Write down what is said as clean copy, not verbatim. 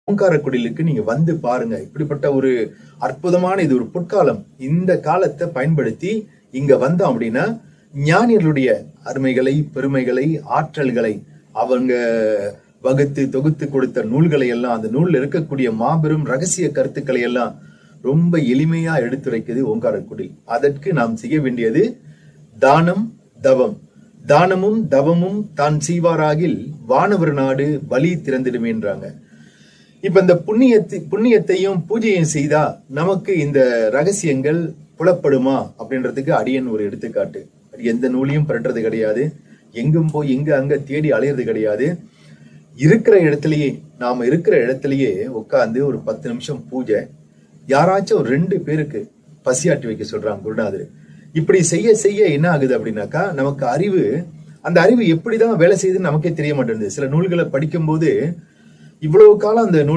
ஓங்காரக்குடிலுக்கு நீங்க வந்து பாருங்க. இப்படிப்பட்ட ஒரு அற்புதமான இது ஒரு பொற்காலம். இந்த காலத்தை பயன்படுத்தி இங்க வந்தோம் அப்படின்னா ஞானியர்களுடைய அருமைகளை, பெருமைகளை, ஆற்றல்களை அவங்க வகுத்து தொகுத்து கொடுத்த நூல்களை எல்லாம், அந்த நூல்ல இருக்கக்கூடிய மாபெரும் ரகசிய கருத்துக்களை எல்லாம் ரொம்ப எளிமையா எடுத்துரைக்குது ஓங்காரக்குடி. அதற்கு நாம் செய்ய வேண்டியது தானம், தவம். தானமும் தவமும் தான் செய்வாராகில் வானவர் நாடு வழி திறந்திடுமேன்றாங்க. இப்ப இந்த புண்ணியத்தையும் பூஜையும் செய்தா நமக்கு இந்த ரகசியங்கள் புலப்படுமா அப்படின்றதுக்கு அடியன் ஒரு எடுத்துக்காட்டு. எந்த நூலையும் பரட்டுறது கிடையாது, எங்கும் போய் எங்க அங்க தேடி அலையிறது கிடையாது. இருக்கிற இடத்துலயே, நாம இருக்கிற இடத்துலயே உட்கார்ந்து ஒரு 10 நிமிஷம் பூஜை, யாராச்சும் ஒரு 2 பேருக்கு பசியாட்டி வைக்க சொல்றாங்க குருநாதர். இப்படி செய்ய செய்ய என்ன ஆகுது அப்படின்னாக்கா நமக்கு அறிவு, அந்த அறிவு எப்படிதான் வேலை செய்யுதுன்னு நமக்கே தெரிய மாட்டேங்குது. சில நூல்களை படிக்கும் போது இவ்வளவு காலம் அந்த நூல்